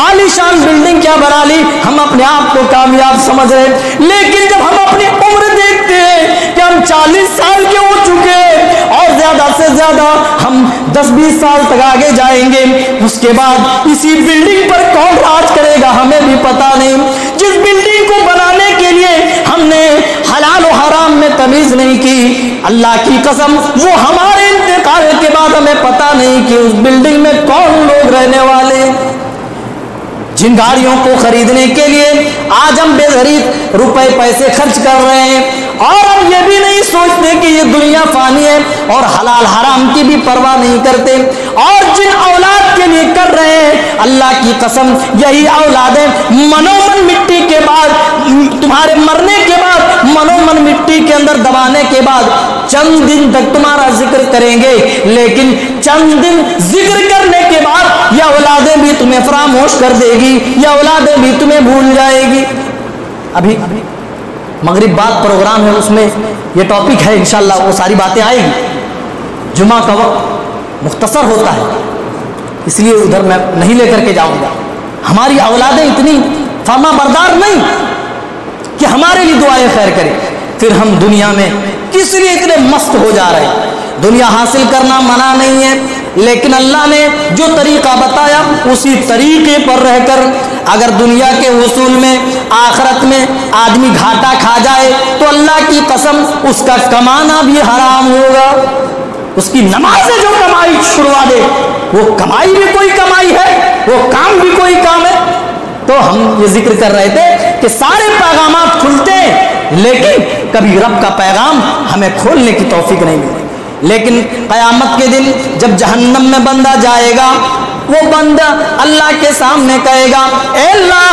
عالیشان building کیا بنا لی, ہم اپنے آپ کو کامیاب سمجھ رہے, لیکن جب ہم اپنی عمر دیکھتے ہیں کہ ہم 40 سال کے ہو چکے اور زیادہ سے زیادہ ہم 10-20 سال تک آگے جائیں گے, اس کے بعد اسی بلڈنگ پر کون راج کرے گا ہمیں بھی پتا نہیں. جس بلڈنگ کو بنانے کے لیے ہم نے حلال و حرام میں تمیز نہیں کی, اللہ کی قسم وہ ہمارے انتقال کے بعد ہمیں پتا نہیں کہ اس بلڈنگ میں کون لوگ رہنے والے ہیں. جن گاڑیوں کو خریدنے کے لیے آج ہم بے غریب روپے پیسے خرچ کر رہے ہیں, اور ہم یہ بھی نہیں سوچتے کہ یہ دنیا فانی ہے, اور حلال حرام کی بھی پرواہ نہیں کرتے, اور جن اولاد کے لیے کر رہے ہیں اللہ کی قسم یہی اولادیں منومن مٹی کے بعد, تمہارے مرنے کے بعد منومن مٹی کے اندر دبانے کے بعد چند دن تک تمہارا ذکر کریں گے, لیکن چند دن ذکر کرنے کے بعد یہ اولادیں بھی تمہیں فراموش کر دے گی, یہ اولادیں بھی تمہیں بھول جائے گی. ابھی مغرب بعد پروگرام ہے, اس میں یہ ٹاپک ہے, انشاءاللہ وہ ساری باتیں آئے گی. جمعہ کا وقت مختصر ہوتا ہے اس لیے ادھر میں نہیں لے کر کے جاؤں گا. ہماری اولادیں اتنی فرما بردار نہیں کہ ہمارے لیے دعائیں خیر کریں, پھر ہم دنیا میں کس لیے اتنے مست ہو جا رہے ہیں. دنیا حاصل کرنا منع نہیں ہے, لیکن اللہ نے جو طریقہ بتایا اسی طریقے پر رہ کر اگر دنیا کے حصول میں آخرت میں آدمی گھاٹا کھا جائے تو اللہ کی قسم اس کا کمانا بھی حرام ہوگا. اس کی نماز سے جو کمائی چھڑوا دے وہ کمائی بھی کوئی کمائی ہے, وہ کام بھی کوئی کام ہے. تو ہم یہ ذکر کر رہے تھے کہ سارے پیغامات کھلتے ہیں, لیکن کبھی رب کا پیغام ہمیں کھولنے کی توفیق نہیں ملتی. لیکن قیامت کے دن جب جہنم میں بندہ جائے گا, وہ بندہ اللہ کے سامنے کہے گا اے اللہ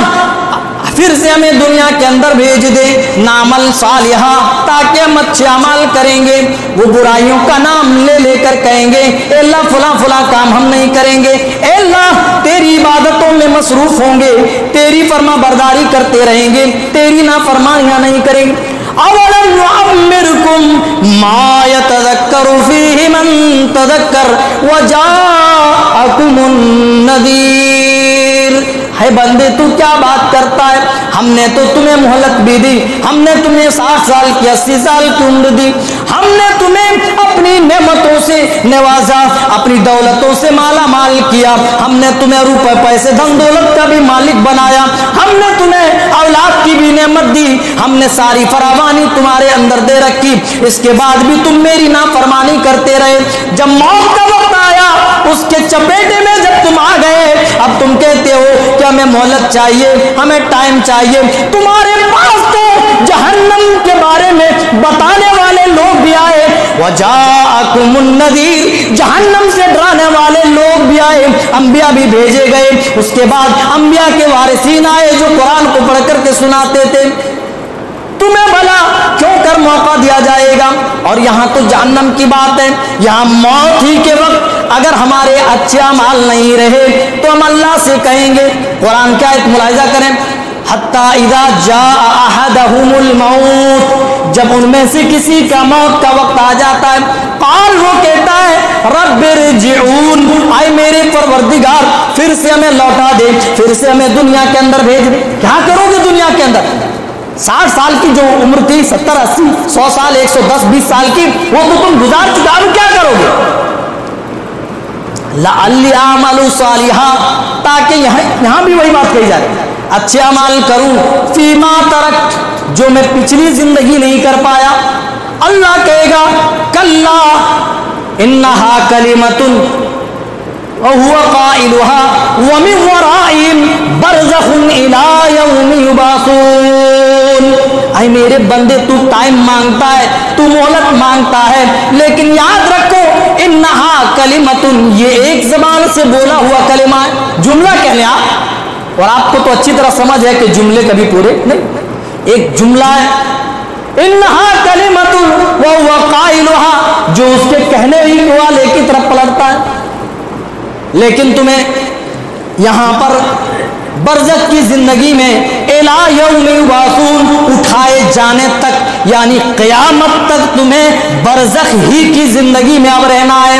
پھر سے ہمیں دنیا کے اندر بھیج دے, نعمل صالحہ, تاکہ ہم اچھے اعمال کریں گے. وہ برائیوں کا نام لے لے کر کہیں گے اے اللہ فلاں فلاں کام ہم نہیں کریں گے, اے اللہ تیری عبادتوں میں مصروف ہوں گے, تیری فرما برداری کرتے رہیں گے, تیری نافرمانیاں نہیں کریں گے. اولم نعمرکم ما یتذکر فیہ من تذکر وجاءکم النذیر. ہے بندے تو کیا بات کرتا ہے, ہم نے تو تمہیں مہلت بھی دی, ہم نے تمہیں 60 سال کی 80 سال کی عمر دی, ہم نے تمہیں اپنی نعمتوں سے نوازا, اپنی دولتوں سے مالا مال کیا, ہم نے تمہیں روپے پیسے دھن دولت کا بھی مالک بنایا, ہم نے تمہیں اولاد کی بھی نعمت دی, ہم نے ساری فراوانی تمہارے اندر دے رکھی, اس کے بعد بھی تم میری نافرمانی کرتے رہے. جب موت کا وقت آیا اس کے چپیٹے میں جب تم آ گئے, اب تم کہتے ہو کہ ہمیں مہلت چاہیے, ہمیں ٹائم چاہیے. تمہارے پاس تو جہنم کے بارے میں بتانے والے لوگ بھی آئے, وجاءکم النذیر, جہنم سے ڈرانے والے لوگ بھی آئے, انبیاء بھی بھیجے گئے. اس کے بعد انبیاء کے وارثین آئے جو قرآن کو پڑھ کر کے سناتے تھے. تمہیں بھلا کیوں کر موقع دیا جائے گا؟ اور یہاں تو جہنم کی بات ہے, یہاں موت ہی کے وقت اگر ہمارے اچھے اعمال نہیں رہے تو ہم اللہ سے کہیں گے. قرآن کیا ایک ملاحظہ کریں, حتی اذا جاء احدہم الموت, جب ان میں سے کسی کا موت کا وقت آ جاتا ہے, قال وہ کہتا ہے رب ارجعون, اے میرے پروردگار پھر سے ہمیں لوٹا دے, پھر سے ہمیں دنیا کے اندر بھیج دے. کیا کرو گے دنیا کے اندر؟ 60 سال کی جو عمر تھی, 70 80 100 سال 110 20 سال کی, وہ تو تم گزار چکا, اب کیا کرو گے؟ لعلی اعمل صالحا, تاکہ یہاں بھی وہی بات کہی جا رہی ہے, اچھے اعمال کروں, فیما ترکت, جو میں پچھلی زندگی نہیں کر پایا. اللہ کہے گا کلا انہا کلمۃ وهو قائلها ومن ورائهم برزخ الى يوم يبعثون. اے میرے بندے تو ٹائم مانگتا ہے, تو مہلت مانگتا ہے, لیکن یاد رکھو انہا کلمۃ, یہ ایک زبان سے بولا ہوا کلمہ ہے, جملہ کہہ لیں آپ. اور آپ کو تو اچھی طرح سمجھ ہے کہ جملے کبھی پورے نہیں, ایک جملہ ہے. انہا کلمۃ وهو قائلها, جو اس کے کہنے ہی والے کی طرف پلٹتا ہے. لیکن تمہیں یہاں پر برزخ کی زندگی میں الی یوم یبعثون, اٹھائے جانے تک یعنی قیامت تک تمہیں برزخ ہی کی زندگی میں اب رہنا ہے.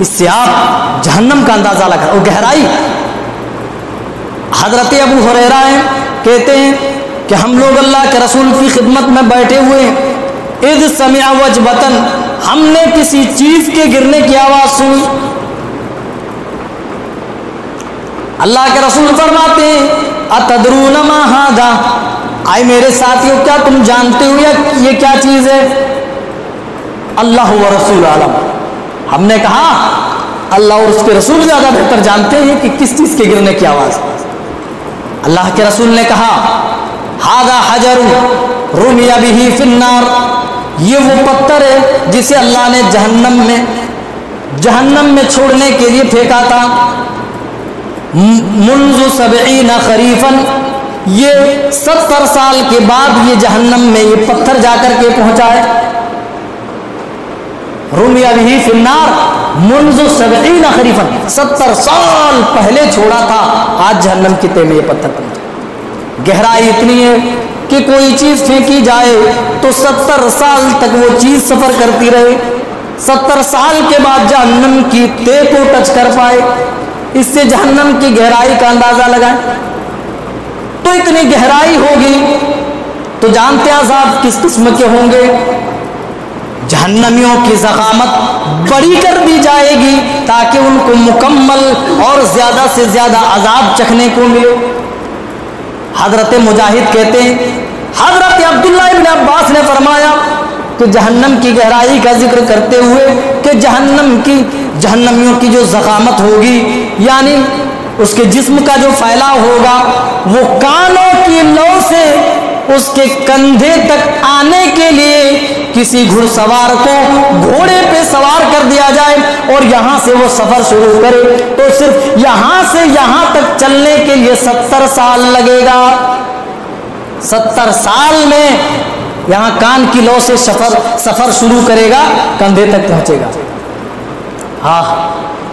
اس سے آپ جہنم کا اندازہ لگا اور گہرائی. حضرت ابو ہریرہ ہیں کہتے ہیں کہ ہم لوگ اللہ کے رسول کی خدمت میں بیٹھے ہوئے ہیں، اذ سمع وجبتن، ہم نے کسی چیز کے گرنے کی آواز سنی. اللہ کے رسول فرماتے ہیں اتدرون ما ھذا، آئے میرے ساتھیوں کیا تم جانتے ہو یہ کیا چیز ہے؟ اللہ و رسول عالم. ہم نے کہا اللہ اور اس کے رسول زیادہ بہتر جانتے ہیں کہ کس چیز کے گرنے کی آواز. اللہ کے رسول نے کہا ھذا حجر رمی بہ فی النار، یہ وہ پتھر ہے جسے اللہ نے جہنم میں چھوڑنے کے لیے پھینکا تھا. منذ 70 خریفا، یہ 70 سال کے بعد یہ جہنم میں یہ پتھر جا کر کے پہنچا ہے. رمی بہ فی النار منذ 70 خریفا، 70 سال پہلے چھوڑا تھا، آج جہنم کی تہ میں یہ پتھر پہنچا. گہرائی اتنی ہے کہ کوئی چیز پھینکی جائے تو 70 سال تک وہ چیز سفر کرتی رہے، 70 سال کے بعد جہنم کی تہ کو ٹچ کر پائے. اس سے جہنم کی گہرائی کا اندازہ لگائیں تو اتنی گہرائی ہوگی تو جانتے عذاب کس قسم کے ہوں گے. جہنمیوں کی ضخامت بڑی کر دی جائے گی تاکہ ان کو مکمل اور زیادہ سے زیادہ عذاب چکھنے کو ملے. حضرت مجاہد کہتے ہیں حضرت عبداللہ ابن عباس نے فرمایا کہ جہنم کی گہرائی کا ذکر کرتے ہوئے کہ جہنمیوں کی جو ضخامت ہوگی، یعنی اس کے جسم کا جو پھیلاؤ ہوگا، وہ کانوں کی لو سے اس کے کندھے تک آنے کے لیے کسی گھڑ سوار کو گھوڑے پہ سوار کر دیا جائے اور یہاں سے وہ سفر شروع کرے تو صرف یہاں سے یہاں تک چلنے کے لیے 70 سال لگے گا. 70 سال میں یہاں کان کی لو سے سفر شروع کرے گا، کندھے تک پہنچے گا. ہاں،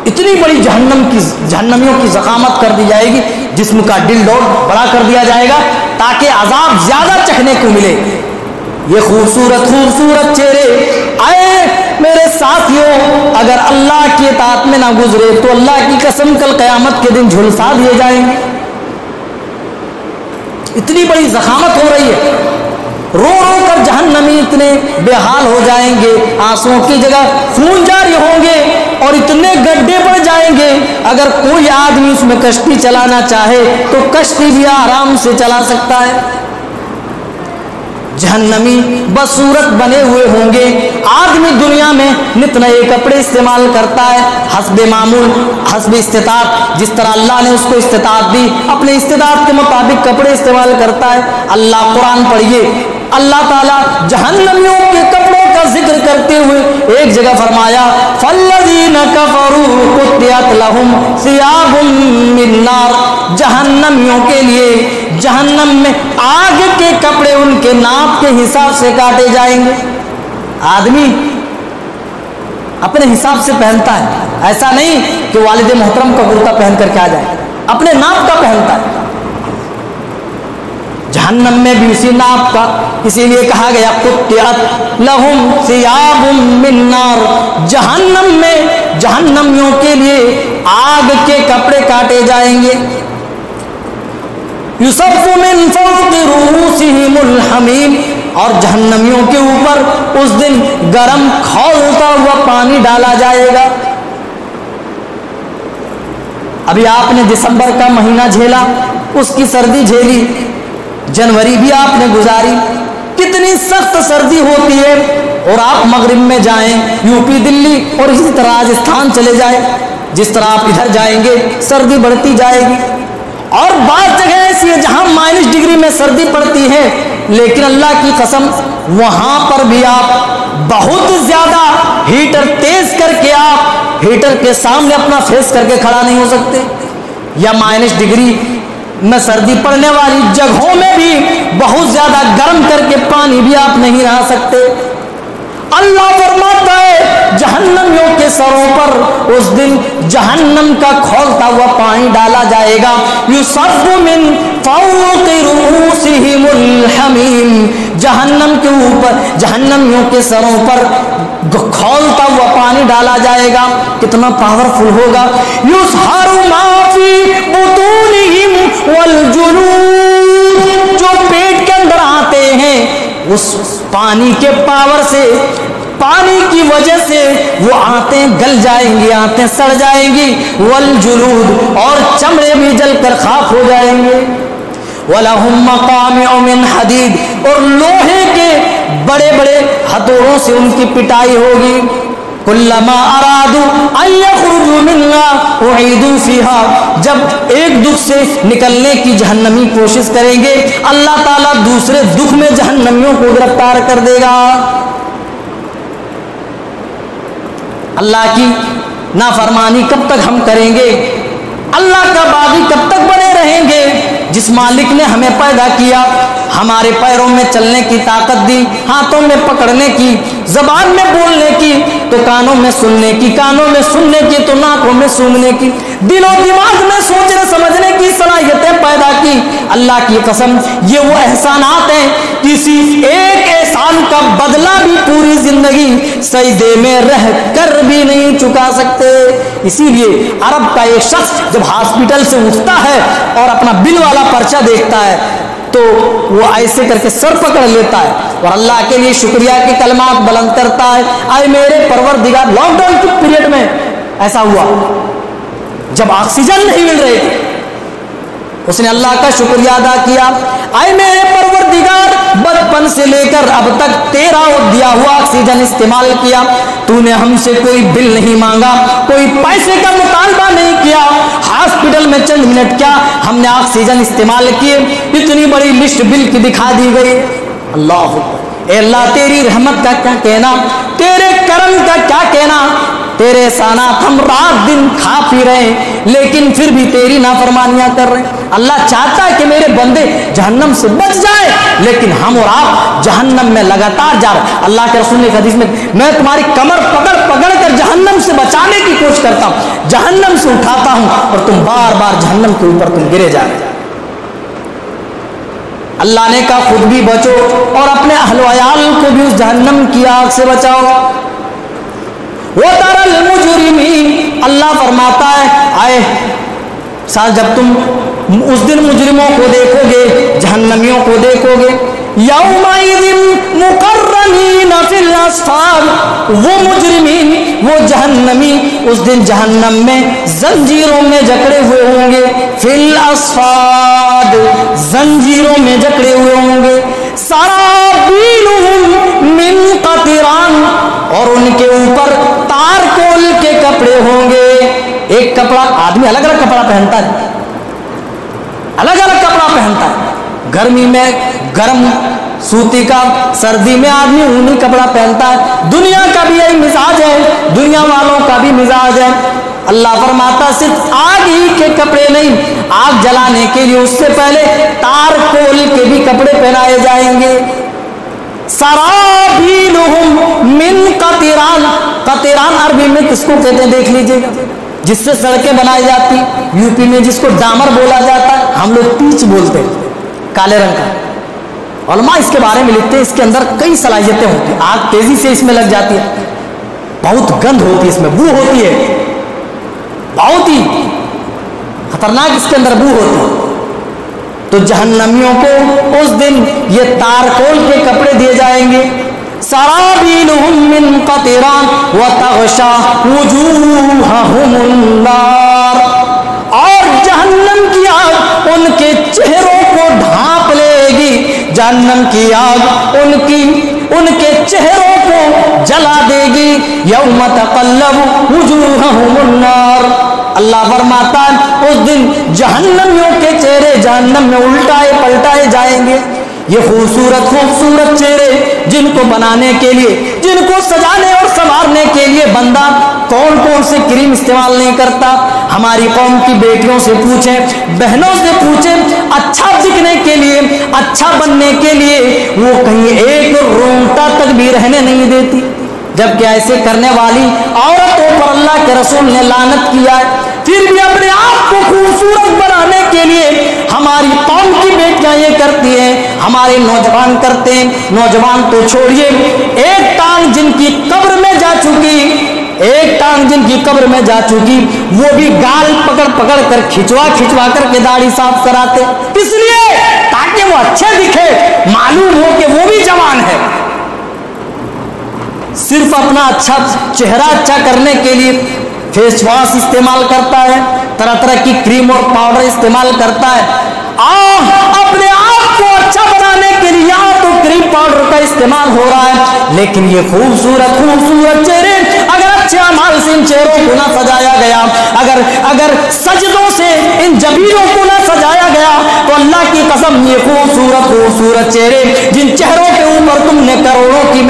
اتنی بڑی جہنمیوں کی ضخامت کر دی جائے گی، جسم کا دل ڈور بڑا کر دیا جائے گا تاکہ عذاب زیادہ چکھنے کو ملے. یہ خوبصورت چہرے آئے میرے ساتھیوں، اگر اللہ کی اطاعت میں نہ گزرے تو اللہ کی قسم کل قیامت کے دن جھلسا دیے جائیں گے. اتنی بڑی ضخامت ہو رہی ہے، رو رو کر جہنمی اتنے بے حال ہو جائیں گے، آنسوؤں کی جگہ خون جاری ہوں گے اور اتنے گڈھے پڑ جائیں گے. اگر کوئی آدمی اس میں کشتی چلانا چاہے تو کشتی بھی آرام سے چلا سکتا ہے. جہنمی بصورت بنے ہوئے ہوں گے. آدمی دنیا میں نت نئے کپڑے استعمال کرتا ہے حسب معمول، حسب استطاعت، جس طرح اللہ نے اس کو استطاعت دی اپنے استطاعت کے مطابق کپڑے استعمال کرتا ہے. اللہ قرآن پڑھیے، اللہ تعالیٰ جہنمیوں کے کپڑوں کا ذکر کرتے ہوئے ایک جگہ فرمایا فَالَّذِينَ كَفَرُوا قُطِّعَتْ لَهُمْ ثِيَابٌ مِّن نَّارٍ، جہنمیوں کے لیے جہنم میں آگ کے کپڑے ان کے ناپ کے حساب سے کاٹے جائیں گے. آدمی اپنے حساب سے پہنتا ہے، ایسا نہیں کہ والد محترم کا کرتا پہن کر کے آ جائے، اپنے ناپ کا پہنتا ہے. جہنم میں بھی اسی ناپ کا، اسی لیے کہا گیا قطعت لہم ثیاب من نار، جہنم میں جہنمیوں کے لیے آگ کے کپڑے کاٹے جائیں گے. یصب من فوق رؤوسہم الحمیم، اور جہنمیوں کے اوپر اس دن گرم کھولتا ہوا پانی ڈالا جائے گا. ابھی آپ نے دسمبر کا مہینہ جھیلا، اس کی سردی جھیلی، جنوری بھی آپ نے گزاری، کتنی سخت سردی ہوتی ہے. اور آپ مغرب میں جائیں، یو پی، دلی اور اسی طرح راجستھان چلے جائیں، جس طرح آپ ادھر جائیں گے سردی بڑھتی جائے گی. اور بعض جگہ ایسی ہے جہاں -ڈگری میں سردی پڑتی ہے، لیکن اللہ کی قسم وہاں پر بھی آپ بہت زیادہ ہیٹر تیز کر کے آپ ہیٹر کے سامنے اپنا فیس کر کے کھڑا نہیں ہو سکتے. یا -ڈگری میں سردی پڑنے والی جگہوں میں بھی بہت زیادہ گرم کر کے پانی بھی آپ نہیں رہا سکتے. اللہ فرماتا ہے جہنمیوں کے سروں پر اس دن جہنم کا کھولتا ہوا پانی ڈالا جائے گا. یصب من فوق رؤوسہم الحمیم، جہنم کے اوپر جہنمیوں کے سروں پر کھولتا ہوا پانی ڈالا جائے گا. کتنا پاورفل ہوگا. یسحر ما فی بطونہم والجلود, جو پیٹ کے اندر آتے ہیں اس پانی کے پاور سے, پانی کی وجہ سے وہ آنتیں گل جائیں گی, آنتیں سڑ جائیں گی. والجلود, اور چمڑے بھی جل کر خاک ہو جائیں گے. وَلَهُمْ مَقَامِعُ مِنْ حَدِيدٍ, اور لوہے کے بڑے بڑے ہتھوڑوں سے ان کی پٹائی ہوگی. كُلَّمَا أَرَادُوا أَن يَخْرُجُوا مِنْهَا أُعِيدُوا فِيهَا, جب ایک دکھ سے نکلنے کی جہنمی کوشش کریں گے, اللہ تعالیٰ دوسرے دکھ میں جہنمیوں کو گرفتار کر دے گا. اللہ کی نافرمانی کب تک ہم کریں گے؟ اللہ کا باغی کب تک بنے رہیں گے؟ جس مالک نے ہمیں پیدا کیا, ہمارے پیروں میں چلنے کی طاقت دی, ہاتھوں میں پکڑنے کی, زبان میں بولنے کی, تو کانوں میں سننے کی, کانوں میں سننے کی تو ناکوں میں سونگنے کی, دل و دماغ میں سوچنے سمجھنے کی صلاحیتیں پیدا کی. اللہ کی قسم یہ وہ احسانات ہیں, کسی ایک احسان کا بدلہ بھی پوری زندگی سجدے میں رہ کر بھی نہیں چکا سکتے. اسی لیے عرب کا ایک شخص جب ہاسپٹل سے اٹھتا ہے اور اپنا بل والا پرچہ دیکھتا ہے تو وہ ایسے کر کے سر پکڑ لیتا ہے اور اللہ کے لیے شکریہ کے کلمات بلند کرتا ہے. اے میرے پروردگار, لاک ڈاؤن کے پیریڈ میں ایسا ہوا جب آکسیجن نہیں مل رہی تھی, اس نے اللہ کا شکریہ ادا کیا. اے میرے پروردگار, بچپن سے لے کر اب تک تیرا دیا ہوا آکسیجن استعمال کیا, تو نے ہم سے کوئی بل نہیں مانگا, کوئی پیسے کا مطالبہ نہیں کیا, ہاسپٹل میں چند منٹ کیا ہم نے آکسیجن استعمال کیے, اتنی بڑی لسٹ بل کی دکھا دی گئی. اللہ, اے اللہ تیری رحمت کا کیا کہنا, تیرے کرم کا کیا کہنا, تیرے احسانات ہم رات دن کھا پی رہے ہیں لیکن پھر بھی تیری نافرمانیاں کر رہے ہیں. اللہ چاہتا ہے کہ میرے بندے جہنم سے بچ جائیں لیکن ہم اور آپ جہنم میں لگاتار جا رہے ہیں. اللہ کے رسول نے حدیث میں تمہاری کمر پکڑ پکڑ کر جہنم سے بچانے کی کوشش کرتا ہوں, جہنم سے اٹھاتا ہوں اور تم بار بار جہنم کے اوپر تم گرے جا رہے. اللہ نے کہا خود بھی بچو اور اپنے اہل و عیال کو بھی اس جہنم کی آگ سے بچاؤ. وَتَرَى الْمُجْرِمِينَ, اللہ فرماتا ہے آئے ساتھ جب تم اس دن مجرموں کو دیکھو گے, جہنمیوں کو دیکھو گے, يَوْمَئِذٍ مُقَرَّنِينَ فِي الْأَصْفَادِ, وہ مجرمین وہ جہنمی اس دن جہنم میں زنجیروں میں جکڑے ہوئے ہوں گے. فِي الْأَصْفَادِ, زنجیروں میں جکڑے ہوئے ہوں گے. سَرَابِيلُهُم مِّن قَطِرَانٍ, اور ان کے اوپر تارکول کے کپڑے ہوں گے. ایک کپڑا, آدمی الگ الگ کپڑا پہنتا ہے, الگ الگ کپڑا پہنتا ہے, گرمی میں گرم سوتی کا, سردی میں آدمی اونی کپڑا پہنتا ہے. دنیا کا بھی یہی مزاج ہے, دنیا والوں کا بھی مزاج ہے. اللہ فرماتا صرف آگ ہی کے کپڑے نہیں, آگ جلانے کے لیے اس سے پہلے تارکول کے بھی کپڑے پہنائے جائیں گے. سرابیلہم من قطران, قطران عربی میں کس کو کہتے ہیں دیکھ لیجئے گا, جس سے سڑکیں بنائی جاتی. یو پی میں جس کو ڈامر بولا جاتا ہے, ہم لوگ پیچ بولتے ہیں, کالے رنگ کا. علماء اس کے بارے میں لکھتے ہیں اس کے اندر کئی صلاحیتیں ہوتی ہیں. آگ تیزی سے اس میں لگ جاتی ہے, بہت گند ہوتی ہے اس میں, بو ہوتی ہے, بہت ہی خطرناک اس کے اندر بو ہوتی ہے. تو جہنمیوں کو اس دن یہ تارکول کے کپڑے دیے جائیں گے. سرابیلہم من قطران وتغشا وجوہہم النار, اور جہنم کی آگ ان کے چہروں کو ڈھانپ لے گی. جہنم کی آگ ان کے چہروں کو جلا دے گی. یوم تقلب وجوہہم النار, اللہ فرماتا ہے اس دن جہنمیوں کے چہرے جہنم میں الٹائے پلٹائے جائیں گے. یہ خوبصورت خوبصورت چہرے جن کو بنانے کے لیے, جن کو سجانے اور سنوارنے کے لیے بندہ کون کون سے کریم استعمال نہیں کرتا. ہماری قوم کی بیٹیوں سے پوچھیں, بہنوں سے پوچھیں, اچھا دکھنے کے لیے, اچھا بننے کے لیے وہ کہیں ایک رونگٹا تک بھی رہنے نہیں دیتی. جبکہ ایسے کرنے والی عورتوں پر اللہ کے رسول نے لعنت کیا ہے. پھر بھی اپنے آپ کو خوبصورت بنانے کے لیے ہماری قوم کی بیٹیاں یہ کرتی ہیں، ہمارے نوجوان کرتے ہیں۔ نوجوان تو چھوڑیے، ایک ٹانگ جن کی قبر میں جا چکی، ایک ٹانگ جن کی قبر میں جا چکی، وہ بھی گال پکڑ پکڑ کر کھچوا کر کے داڑھی صاف کراتے، اس لیے تاکہ وہ اچھے دکھے، معلوم ہو کہ وہ بھی جوان ہے۔ صرف اپنا اچھا چہرہ اچھا کرنے کے لیے فیس واش استعمال کرتا ہے، طرح طرح کی کریم اور پاؤڈر استعمال کرتا ہے۔ اپنے آپ کو اچھا بنانے کے لیے یہاں تو کریم پاؤڈر کا استعمال ہو رہا ہے، لیکن یہ خوبصورت چہرے اگر اچھے اعمال سے ان چہروں کو نہ سجایا گیا، اگر سجدوں سے ان جبینوں کو نہ سجایا گیا، تو اللہ کی قسم یہ خوبصورت چہرے جن چہروں کے اوپر تم نے کروڑوں کی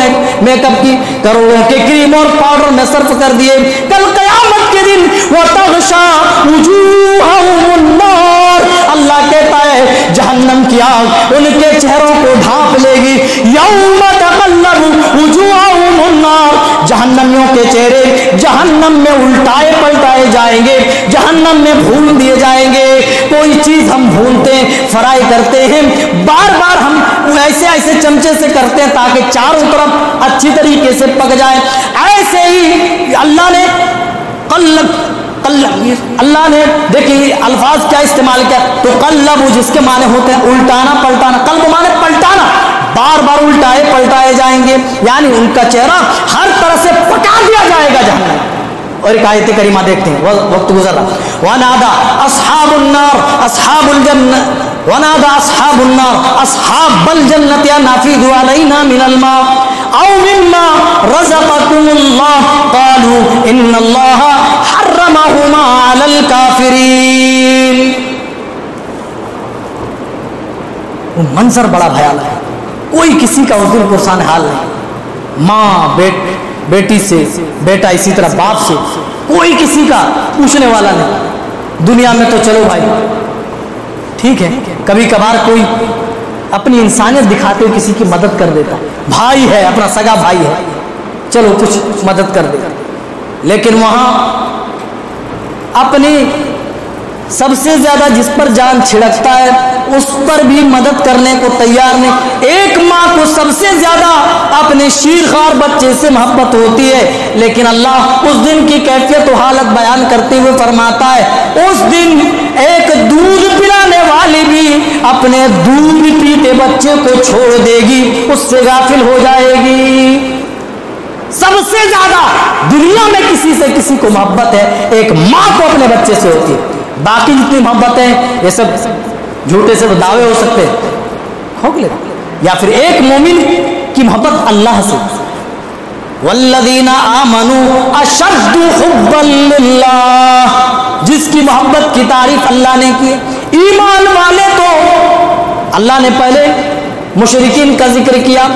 میک اپ کی، کروڑوں کے کریم اور پاؤڈر میں صرف کر دیے، کل قیامت کے دن وَتَغْشَى وُجُوهَهُمُ النَّارُ، اللہ کہتا ہے جہنم کی آگ ان کے چہروں کو ڈھانپ لے گی۔ یوم تقلب وجوہہم النار، جہنمیوں کے چہرے جہنم میں الٹائے پلٹائے جائیں گے، جہنم میں بھون دیے جائیں گے۔ کوئی چیز ہم بھونتے ہیں، فرائی کرتے ہیں، بار بار ہم ایسے ایسے چمچے سے کرتے ہیں تاکہ چاروں طرف اچھی طریقے سے پک جائے، ایسے ہی اللہ نے دیکھیے الفاظ کیا استعمال کیا، تو قلب جس کے معنی ہوتے ہیں الٹانا پلٹانا، قلب معنی پلٹانا، بار بار الٹائے پلٹائے جائیں گے، یعنی ان کا چہرہ ہر طرح سے پکا دیا جائے گا جہنم۔ اور ایک آیت کریمہ دیکھتے ہیں، وقت گزر رہا، وَنَادَى أَصْحَابُ النَّارِ أَصْحَابُ الْجَنَّةِ وَنَادَى أَصْحَابُ النَّارِ أَصْحَابَ الْجَنَّةِ أَنْ أَفِيضُوا عَلَيْنَا مِنَ الْمَاءِ أَوْ مِمَّا رَزَقَكُمُ اللَّهُ قَالُوا إِنَّ اللَّهَ حَرَّمَهُمَا عَلَى الْكَافِرِينَ۔ وہ منظر بڑا بھیانک ہے، کوئی کسی کا اس دن پرسان حال نہیں، ماں بیٹی سے، بیٹا اسی طرح باپ سے، کوئی کسی کا پوچھنے والا نہیں۔ دنیا میں تو چلو بھائی ٹھیک ہے، کبھی کبھار کوئی اپنی انسانیت دکھاتے ہوئے کسی کی مدد کر دیتا، بھائی ہے، اپنا سگا بھائی ہے، چلو کچھ مدد کر دے، لیکن وہاں اپنی سب سے زیادہ جس پر جان چھڑکتا ہے اس پر بھی مدد کرنے کو تیار نہیں۔ ایک ماں کو سب سے زیادہ اپنے شیرخوار بچے سے محبت ہوتی ہے، لیکن اللہ اس دن کی کیفیت و حالت بیان کرتے ہوئے فرماتا ہے اس دن ایک دودھ پلانے والی بھی اپنے دودھ پیتے بچے کو چھوڑ دے گی، اس سے غافل ہو جائے گی۔ سب سے زیادہ دنیا میں کسی کو محبت ہے ایک ماں کو اپنے بچے سے ہوتی ہے، باقی جتنی محبت ہے یہ سب جھوٹے سے دعوے ہو سکتے ہیں کھوکھلے، یا پھر ایک مومن کی محبت اللہ سے، والذین آمنوا اشد حبا للہ، جس کی محبت کی تعریف اللہ نے کی۔ ایمان والے تو اللہ نے پہلے مشرکین کا ذکر کیا،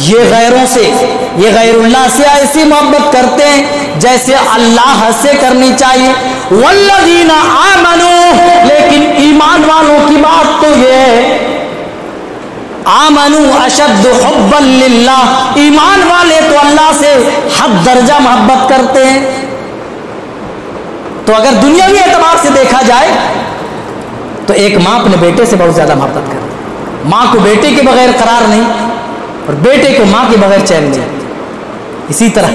یہ غیروں سے، یہ غیر اللہ سے ایسی محبت کرتے ہیں جیسے اللہ سے کرنی چاہیے۔ والذین آمنوا، لیکن ایمان والوں کی بات تو یہ ہے آمنوا اشد حبا للہ، ایمان والے تو اللہ سے حد درجہ محبت کرتے ہیں۔ تو اگر دنیاوی اعتبار سے دیکھا جائے تو ایک ماں اپنے بیٹے سے بہت زیادہ محبت کرتی ہے، ماں کو بیٹے کے بغیر قرار نہیں اور بیٹے کو ماں کے بغیر چین نہیں۔ اسی طرح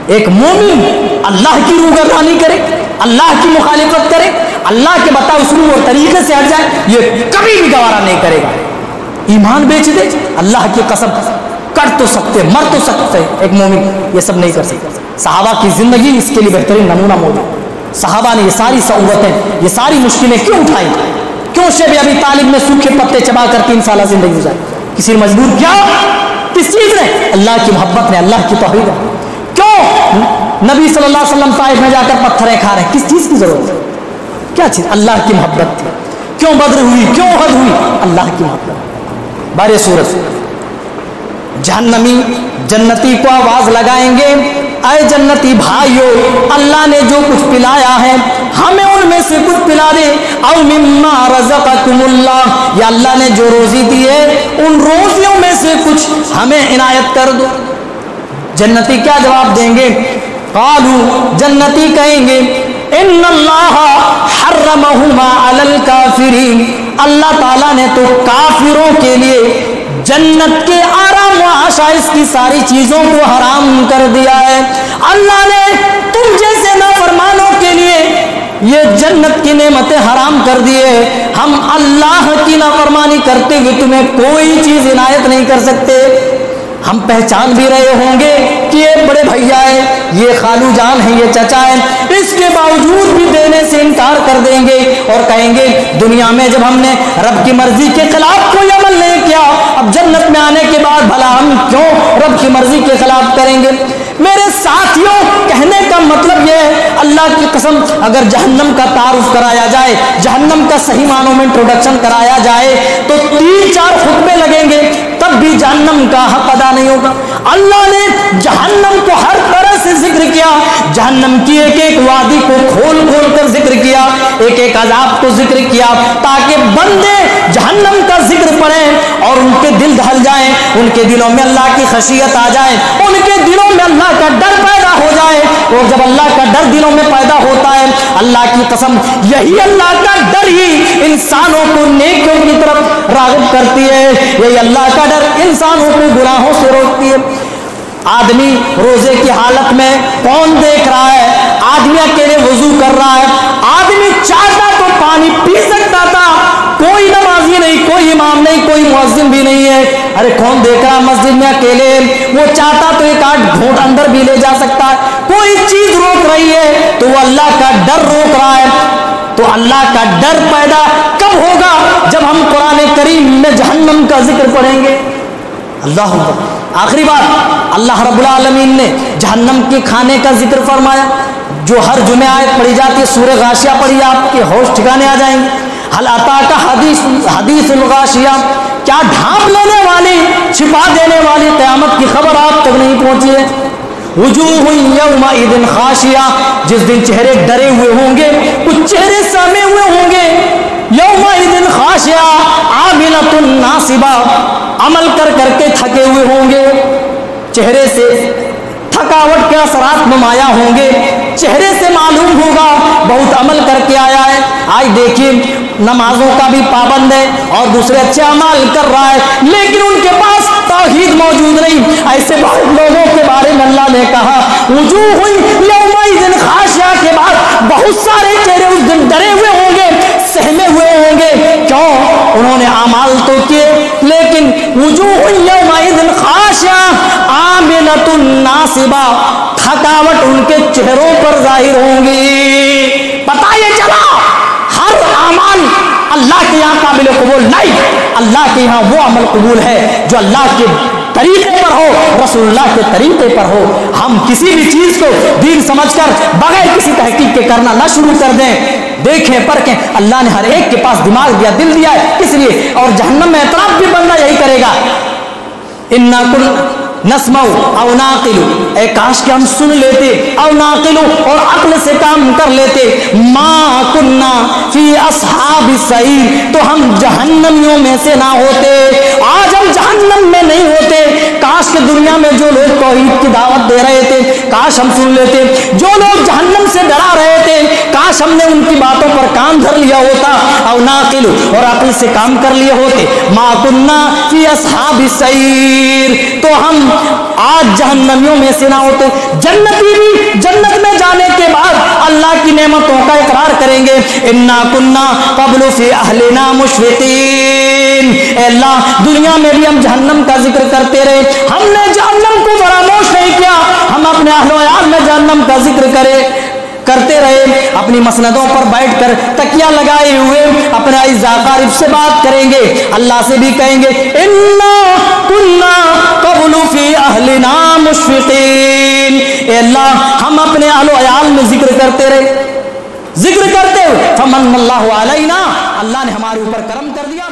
ایک مومن اللہ کی روگردانی کرے، اللہ کی مخالفت کرے، اللہ کے بتائے اسلوب اور طریقے سے ہٹ جائے، یہ کبھی بھی گوارا نہیں کرے گا۔ ایمان بیچ دے، اللہ کی قسم کر تو سکتے، مر تو سکتے، ایک مومن یہ سب نہیں کر سکتا۔ صحابہ کی زندگی اس کے لیے بہترین نمونہ موجود۔ صحابہ نے یہ ساری صعوبتیں، یہ ساری مشکلیں کیوں اٹھائی؟ کیوں شیب ابی طالب نے سوکھے پتے چبا کر 3 سالہ زندگی گزاری؟ کسی نے مجبور کیا؟ کس چیز نے؟ اللہ کی محبت نے، اللہ کی توحید ہے۔ کیوں نبی صلی اللہ علیہ وسلم طائف میں جا کر پتھریں کھا رہے ہیں؟ کس چیز کی ضرورت ہے؟ کیا چیز؟ اللہ کی محبت تھی۔ کیوں بدر ہوئی؟ کیوں احد ہوئی؟ اللہ کی محبت۔ بارے سورت جہنمی جنتی کو آواز لگائیں گے، اے جنتی بھائیو، اللہ نے جو کچھ پلایا ہے ہمیں ان میں سے کچھ پلا دے، او مما رزقکم اللہ، یا اللہ نے جو روزی دی ہے ان روزیوں میں سے کچھ ہمیں عنایت کر دو۔ جنتی کیا جواب دیں گے؟ قالو، جنتی کہیں گے ان اللہ حرمہما علی الکافرین، اللہ تعالیٰ نے تو کافروں کے لیے جنت کے آرام و آشائش کی ساری چیزوں کو حرام کر دیا ہے۔ اللہ نے تم جیسے نافرمانوں کے لیے یہ جنت کی نعمتیں حرام کر دیے۔ ہم اللہ کی نافرمانی کرتے ہوئے تمہیں کوئی چیز عنایت نہیں کر سکتے۔ ہم پہچان بھی رہے ہوں گے کہ یہ بڑے بھیا ہے، یہ خالو جان ہے، یہ چچا ہے، اس کے باوجود بھی دینے سے انکار کر دیں گے اور کہیں گے دنیا میں جب ہم نے رب کی مرضی کے خلاف کوئی عمل نہیں کیا، اب جنت میں آنے کے بعد بھلا ہم کیوں رب کی مرضی کے خلاف کریں گے؟ میرے ساتھیوں، کہنے کا مطلب یہ ہے، اللہ کی قسم اگر جہنم کا تعارف کرایا جائے، جہنم کا صحیح معنوں میں انٹروڈکشن کرایا جائے تو 3-4 خطبے لگیں گے، تب بھی جہنم کا حق ادا نہیں ہوگا۔ اللہ نے جہنم کو ہر طرح سے ذکر کیا، جہنم کی ایک ایک وادی کو کھول کھول کر ذکر کیا، ایک ایک عذاب کو ذکر کیا، تاکہ بندے جہنم کا ذکر پڑھیں اور ان کے دل دہل جائیں، ان کے دلوں میں اللہ کی خشیت آ جائے، ان کے دلوں میں اللہ کا ڈر پیدا ہو جائے۔ اور جب اللہ کا ڈر دلوں میں پیدا ہوتا ہے، اللہ کی قسم یہی اللہ کا ڈر ہی انسانوں کو نیکیوں کی طرف راغب کرتی ہے، یہی اللہ کا ڈر انسانوں کو گناہوں سے روکتی ہے۔ آدمی روزے کی حالت میں کون دیکھ رہا ہے؟ آدمی اکیلے وضو کر رہا ہے، آدمی چاہتا تو پانی پی سکتا تھا، کوئی نمازی نہیں، کوئی امام نہیں، کوئی مؤذن بھی نہیں ہے، ارے کون دیکھ رہا مسجد میں اکیلے؟ وہ چاہتا تو 1-8 گھونٹ اندر بھی لے جا سکتا ہے، کوئی چیز روک رہی ہے تو وہ اللہ کا ڈر روک رہا ہے۔ تو اللہ کا ڈر پیدا کب ہوگا؟ جب ہم قرآن کریم میں جہنم کا ذکر پڑھیں گے۔ اللہ اکبر۔ آخری بات، اللہ رب العالمین نے جہنم کے کھانے کا ذکر فرمایا، جو ہر جمعہ آیت پڑھی جاتی ہے، سورہ غاشیہ پڑھی، آپ کے ہوش ٹھکانے آ جائیں گے۔ حل اتاک حدیث الغاشیہ، کیا ڈھانپ لینے والی، چھپا دینے والی قیامت کی خبر آپ تک نہیں پہنچی ہے؟ وجوہ یومئذ خاشیہ، جس دن چہرے ڈرے ہوئے ہوں گے، کچھ چہرے سامے ہوئے ہوں گے۔ یومئذ خاشیہ عاملۃ ناصبہ، عمل کر کر کے تھکے ہوئے ہوں گے، چہرے سے تھکاوٹ کے اثرات نمایاں ہوں گے، چہرے سے معلوم ہوگا بہت عمل کر کے آیا ہے۔ آج دیکھیے نمازوں کا بھی پابند ہے اور دوسرے اچھے اعمال کر رہا ہے، لیکن ان کے پاس توحید موجود نہیں۔ ایسے بہت لوگوں کے بارے میں اللہ نے کہا وجوہ یومئذ خاشعہ کے بعد بہت سارے چہرے اس دن ڈرے ہوئے ہوں گے، سہمے ہوئے ہوں گے۔ کیوں؟ انہوں نے اعمال تو کیے، لیکن وجوہ یومئذ خاشعہ عاملۃ ناصبہ، تھکاوٹ ان کے چہروں پر ظاہر ہوں گی۔ پتہ یہ چلا ہر اعمال اللہ کے یہاں قابل قبول نہیں، اللہ کے یہاں وہ عمل قبول ہے جو اللہ کے طریقے پر ہو، رسول اللہ کے طریقے پر ہو۔ ہم کسی بھی چیز کو دین سمجھ کر بغیر کسی تحقیق کے کرنا نہ شروع کر دیں، دیکھیں پرکھیں۔ اللہ نے ہر ایک کے پاس دماغ دیا، دل دیا ہے، اس لیے اور جہنم میں اعتراف بھی بندہ یہی کرے گا، انا کل نسمع او ناقل، اے کاش کہ ہم سن لیتے، او ناقل اور عقل سے کام کر لیتے، ما کننا فی اصحاب السعیر، تو ہم جہنمیوں میں سے نہ ہوتے، آج ہم جہنم میں نہیں ہوتے۔ کاش کہ دنیا میں جو لوگ توحید کی دعوت دے رہے تھے کاش ہم سن لیتے، جو لوگ جہنم سے ڈرا رہے تھے کاش ہم نے ان کی باتوں پر کان دھر لیا ہوتا، او ناقل اور عقل سے کام کر لیے ہوتے، ما کننا فی اصحاب السعیر، تو ہم آج جہنمیوں میں سے نہ ہوتے۔ جنتی بھی جنت میں جانے کے بعد اللہ کی نعمتوں کا اقرار کریں گے، انا کننا قبل فی اہلنا مشفقین، اے اللہ دنیا میں بھی ہم جہنم کا ذکر کرتے رہے، ہم نے جہنم کو فراموش نہیں کیا، ہم اپنے اہل و عیال میں جہنم کا ذکر کرتے رہے، اپنی مسندوں پر بیٹھ کر تکیہ لگائے ہوئے اپنے اعزاء اقارب سے بات کریں گے، اللہ سے بھی کہیں گے انا کننا قبل فی اہلنا مشفقین، اے اللہ ہم اپنے اہل و عیال میں ذکر کرتے رہے، ذکر کرتے ہوئے فمن اللہ علینا، اللہ نے ہمارے اوپر کرم کر دیا۔